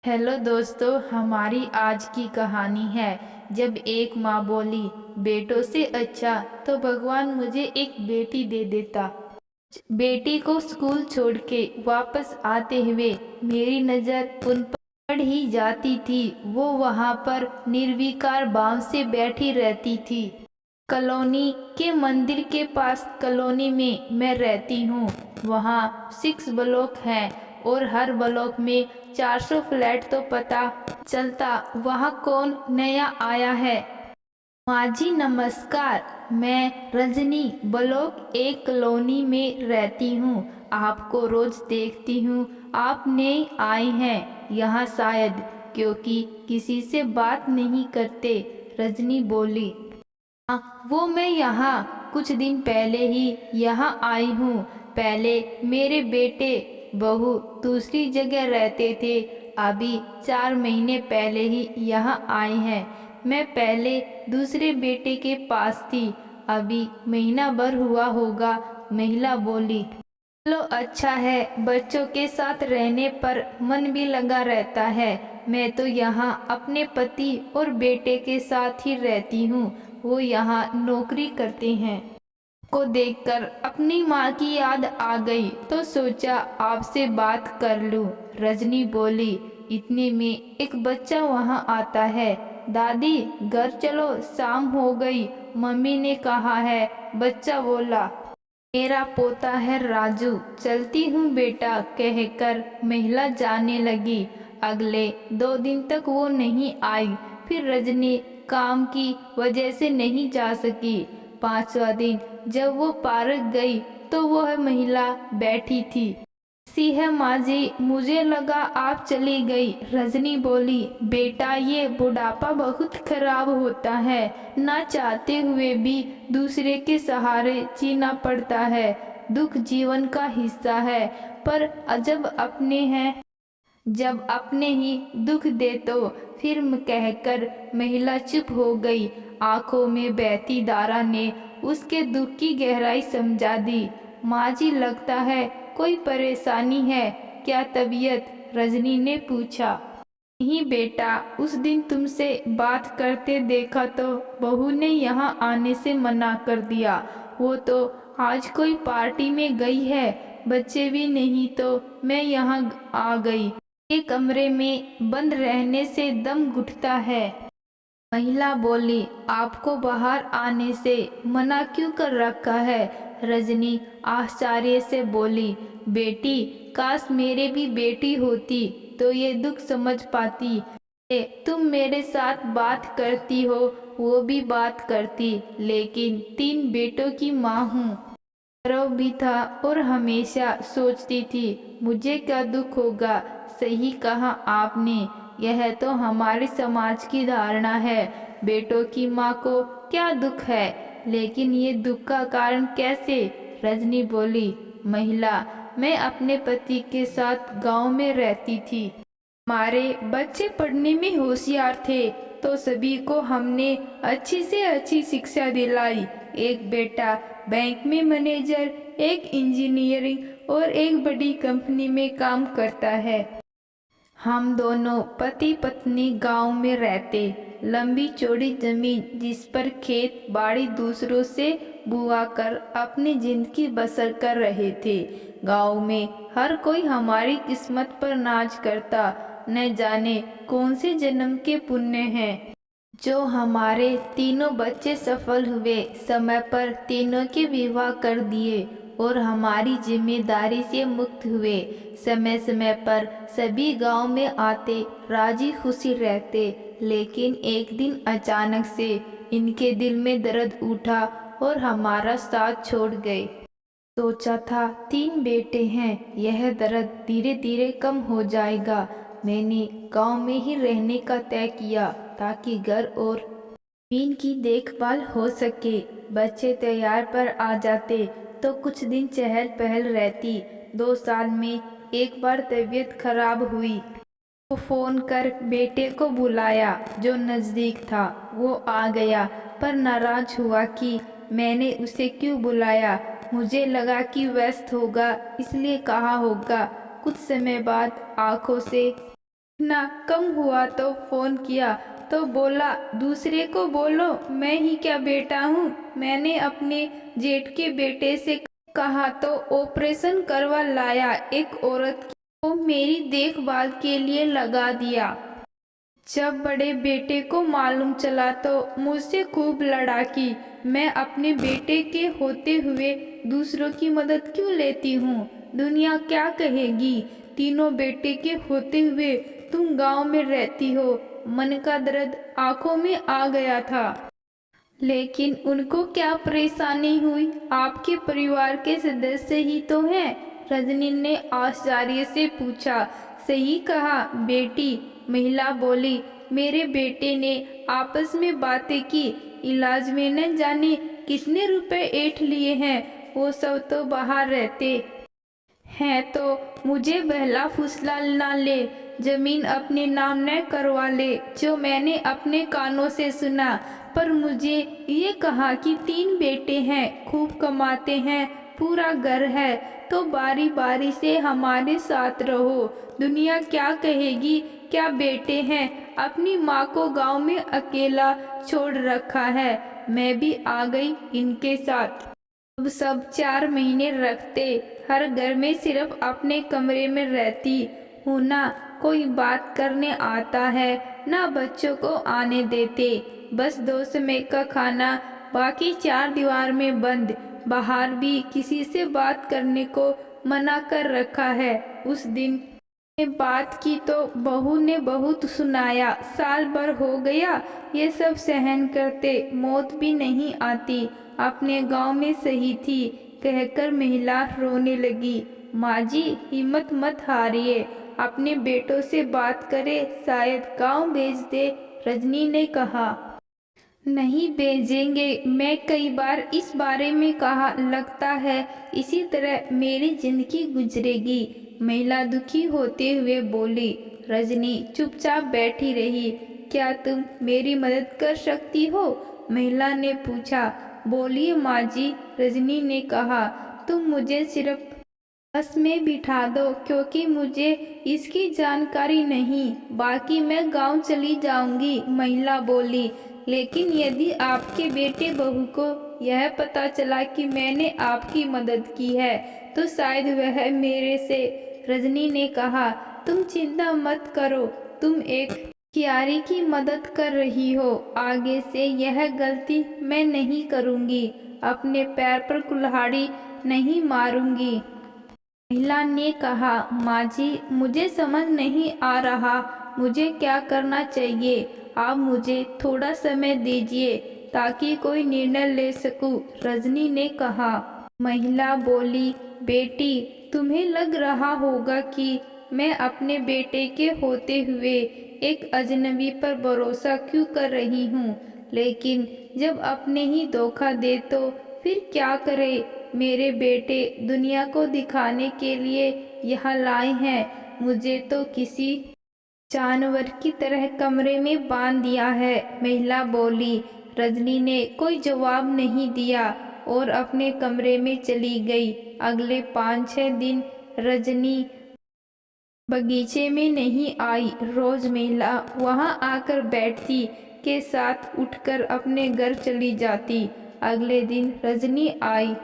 Hello दोस्तों, हमारी आज की कहानी है जब एक माँ बोली, बेटों से अच्छा तो भगवान मुझे एक बेटी दे देता। बेटी को स्कूल छोड़ के वापस आते हुए मेरी नज़र उन पर पड़ ही जाती थी। वो वहाँ पर निर्विकार भाव से बैठी रहती थी। कॉलोनी के मंदिर के पास कॉलोनी में मैं रहती हूँ। वहाँ 6 ब्लॉक हैं और हर ब्लॉक में 400 फ्लैट, तो पता चलता वहाँ कौन नया आया है। माँ जी नमस्कार, मैं रजनी ब्लॉक एक कॉलोनी में रहती हूँ। आपको रोज देखती हूँ, आप नए आए हैं यहाँ शायद क्योंकि किसी से बात नहीं करते। रजनी बोली, वो मैं यहाँ कुछ दिन पहले ही यहाँ आई हूँ। पहले मेरे बेटे बहू दूसरी जगह रहते थे, अभी 4 महीने पहले ही यहाँ आए हैं। मैं पहले दूसरे बेटे के पास थी, अभी महीना भर हुआ होगा। महिला बोली, चलो अच्छा है, बच्चों के साथ रहने पर मन भी लगा रहता है। मैं तो यहाँ अपने पति और बेटे के साथ ही रहती हूँ, वो यहाँ नौकरी करते हैं। को देखकर अपनी माँ की याद आ गई तो सोचा आपसे बात कर लूँ। रजनी बोली, इतने में एक बच्चा वहाँ आता है। दादी घर चलो, शाम हो गई, मम्मी ने कहा है। बच्चा बोला, मेरा पोता है राजू, चलती हूँ बेटा, कहकर महिला जाने लगी। अगले 2 दिन तक वो नहीं आई। फिर रजनी काम की वजह से नहीं जा सकी। 5वां दिन जब वो पार्क गई तो वह महिला बैठी थी। सी है माँ जी, मुझे लगा आप चली गई। रजनी बोली, बेटा ये बुढ़ापा बहुत खराब होता है, ना चाहते हुए भी दूसरे के सहारे जीना पड़ता है। दुख जीवन का हिस्सा है, पर जब अपने हैं, जब अपने ही दुख दे तो फिर कहकर महिला चुप हो गई। आंखों में बहती धारा ने उसके दुख की गहराई समझा दी। माँ जी लगता है कोई परेशानी है क्या, तबीयत? रजनी ने पूछा। नहीं बेटा, उस दिन तुमसे बात करते देखा तो बहू ने यहाँ आने से मना कर दिया। वो तो आज कोई पार्टी में गई है, बच्चे भी नहीं तो मैं यहाँ आ गई। ये कमरे में बंद रहने से दम घुटता है। महिला बोली, आपको बाहर आने से मना क्यों कर रखा है? रजनी आश्चर्य से बोली, बेटी, काश मेरे भी बेटी होती तो ये दुख समझ पाती। तुम मेरे साथ बात करती हो, वो भी बात करती, लेकिन 3 बेटों की माँ हूँ। गर्व भी था और हमेशा सोचती थी मुझे क्या दुख होगा। सही कहा आपने, यह तो हमारे समाज की धारणा है, बेटों की माँ को क्या दुख है। लेकिन ये दुख का कारण कैसे? रजनी बोली, महिला, मैं अपने पति के साथ गांव में रहती थी। हमारे बच्चे पढ़ने में होशियार थे तो सभी को हमने अच्छी से अच्छी शिक्षा दिलाई। एक बेटा बैंक में मैनेजर, एक इंजीनियरिंग और एक बड़ी कंपनी में काम करता है। हम दोनों पति पत्नी गांव में रहते। लंबी चौड़ी जमीन जिस पर खेत बाड़ी दूसरों से बुआ कर अपनी जिंदगी बसर कर रहे थे। गांव में हर कोई हमारी किस्मत पर नाज करता। न जाने कौन से जन्म के पुण्य हैं जो हमारे तीनों बच्चे सफल हुए, समय पर तीनों के विवाह कर दिए और हमारी जिम्मेदारी से मुक्त हुए। समय समय पर सभी गांव में आते, राजी खुशी रहते। लेकिन एक दिन अचानक से इनके दिल में दर्द उठा और हमारा साथ छोड़ गए। सोचा था 3 बेटे हैं, यह दर्द धीरे धीरे कम हो जाएगा। मैंने गांव में ही रहने का तय किया ताकि घर और जमीन की देखभाल हो सके। बच्चे तैयार पर आ जाते तो कुछ दिन चहल पहल रहती। 2 साल में एक बार तबीयत खराब हुई तो फोन कर बेटे को बुलाया जो नज़दीक था। वो आ गया पर नाराज हुआ कि मैंने उसे क्यों बुलाया। मुझे लगा कि व्यस्त होगा इसलिए कहा होगा। कुछ समय बाद आंखों से ना कम हुआ तो फ़ोन किया तो बोला दूसरे को बोलो, मैं ही क्या बेटा हूँ। मैंने अपने जेठ के बेटे से कहा तो ऑपरेशन करवा लाया, एक औरत को मेरी देखभाल के लिए लगा दिया। जब बड़े बेटे को मालूम चला तो मुझसे खूब लड़ा कि मैं अपने बेटे के होते हुए दूसरों की मदद क्यों लेती हूँ, दुनिया क्या कहेगी। तीनों बेटे के होते हुए तुम गांव में रहती हो। मन का दर्द आंखों में आ गया था। लेकिन उनको क्या परेशानी हुई, आपके परिवार के सदस्य ही तो हैं। रजनी ने आश्चर्य से पूछा। सही कहा बेटी, महिला बोली। मेरे बेटे ने आपस में बातें की, इलाज में न जाने कितने रुपए ऐंठ लिए हैं। वो सब तो बाहर रहते हैं तो मुझे बहला फुसला ना ले, जमीन अपने नाम न करवा ले, जो मैंने अपने कानों से सुना। पर मुझे ये कहा कि 3 बेटे हैं, खूब कमाते हैं, पूरा घर है, तो बारी बारी से हमारे साथ रहो। दुनिया क्या कहेगी, क्या बेटे हैं, अपनी माँ को गांव में अकेला छोड़ रखा है। मैं भी आ गई इनके साथ। अब सब 4 महीने रखते, हर घर में सिर्फ अपने कमरे में रहती हूँ, ना कोई बात करने आता है, ना बच्चों को आने देते। बस 2 समय का खाना, बाकी 4 दीवार में बंद। बाहर भी किसी से बात करने को मना कर रखा है। उस दिन ने बात की तो बहू ने बहुत सुनाया। साल भर हो गया ये सब सहन करते, मौत भी नहीं आती, अपने गांव में सही थी, कहकर महिला रोने लगी। माँ जी, हिम्मत मत हारिए, अपने बेटों से बात करे, शायद गांव भेज दे। रजनी ने कहा। नहीं भेजेंगे, मैं कई बार इस बारे में कहा, लगता है इसी तरह मेरी जिंदगी गुजरेगी। महिला दुखी होते हुए बोली। रजनी चुपचाप बैठी रही। क्या तुम मेरी मदद कर सकती हो, महिला ने पूछा। बोलिए माँ जी, रजनी ने कहा। तुम मुझे सिर्फ बस में बिठा दो, क्योंकि मुझे इसकी जानकारी नहीं, बाकी मैं गांव चली जाऊंगी, महिला बोली। लेकिन यदि आपके बेटे बहू को यह पता चला कि मैंने आपकी मदद की है तो शायद वह मेरे से। रजनी ने कहा। तुम चिंता मत करो, तुम एक कियारी की मदद कर रही हो, आगे से यह गलती मैं नहीं करूंगी, अपने पैर पर कुल्हाड़ी नहीं मारूंगी। महिला ने कहा। माँ जी, मुझे समझ नहीं आ रहा मुझे क्या करना चाहिए, आप मुझे थोड़ा समय दीजिए ताकि कोई निर्णय ले सकूं, रजनी ने कहा। महिला बोली। बेटी, तुम्हें लग रहा होगा कि मैं अपने बेटे के होते हुए एक अजनबी पर भरोसा क्यों कर रही हूँ, लेकिन जब अपने ही धोखा दे तो फिर क्या करे। मेरे बेटे दुनिया को दिखाने के लिए यहाँ लाए हैं, मुझे तो किसी जानवर की तरह कमरे में बांध दिया है, महिला बोली। रजनी ने कोई जवाब नहीं दिया और अपने कमरे में चली गई। अगले 5-6 दिन रजनी बगीचे में नहीं आई। रोज महिला वहां आकर बैठती, के साथ उठकर अपने घर चली जाती। अगले दिन रजनी आई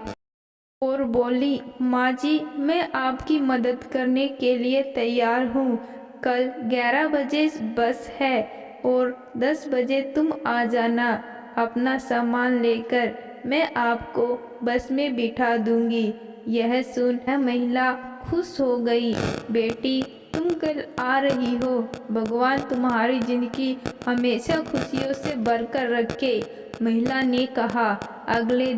और बोली। माँ जी, मैं आपकी मदद करने के लिए तैयार हूँ। कल 11 बजे बस है और 10 बजे तुम आ जाना अपना सामान लेकर, मैं आपको बस में बिठा दूंगी। यह सुन महिला खुश हो गई। बेटी, तुम कल आ रही हो, भगवान तुम्हारी जिंदगी हमेशा खुशियों से भरकर रखे, महिला ने कहा। अगले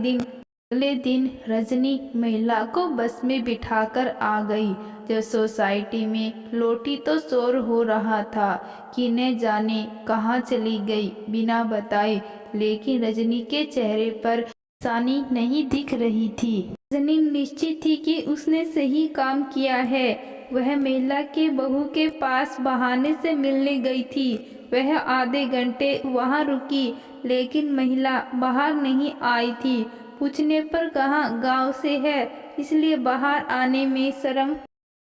दिन रजनी महिला को बस में बिठाकर आ गई। जब सोसाइटी में लौटी तो शोर हो रहा था कि न जाने कहाँ चली गई बिना बताए, लेकिन रजनी के चेहरे पर परेशानी नहीं दिख रही थी। रजनी निश्चित थी कि उसने सही काम किया है। वह महिला के बहू के पास बहाने से मिलने गई थी। वह आधे घंटे वहां रुकी, लेकिन महिला बाहर नहीं आई थी। पूछने पर कहा गांव से है, इसलिए बाहर आने में शर्म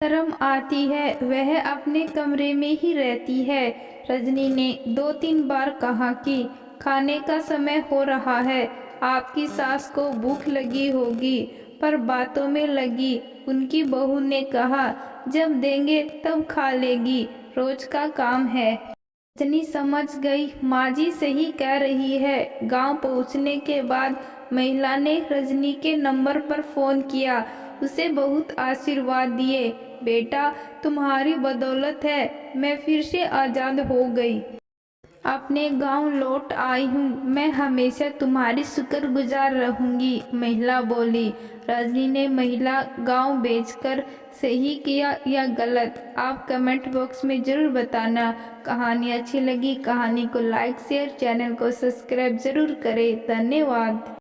शर्म आती है, वह अपने कमरे में ही रहती है। रजनी ने 2-3 बार कहा कि खाने का समय हो रहा है, आपकी सास को भूख लगी होगी, पर बातों में लगी उनकी बहू ने कहा, जब देंगे तब खा लेगी, रोज का काम है। रजनी समझ गई, माँ जी सही कह रही है। गांव पहुंचने के बाद महिला ने रजनी के नंबर पर फोन किया, उसे बहुत आशीर्वाद दिए। बेटा, तुम्हारी बदौलत है मैं फिर से आज़ाद हो गई, अपने गांव लौट आई हूँ, मैं हमेशा तुम्हारी शुक्रगुजार रहूंगी, महिला बोली। रजनी ने महिला गांव बेचकर सही किया या गलत, आप कमेंट बॉक्स में ज़रूर बताना। कहानी अच्छी लगी, कहानी को लाइक शेयर, चैनल को सब्सक्राइब ज़रूर करें। धन्यवाद।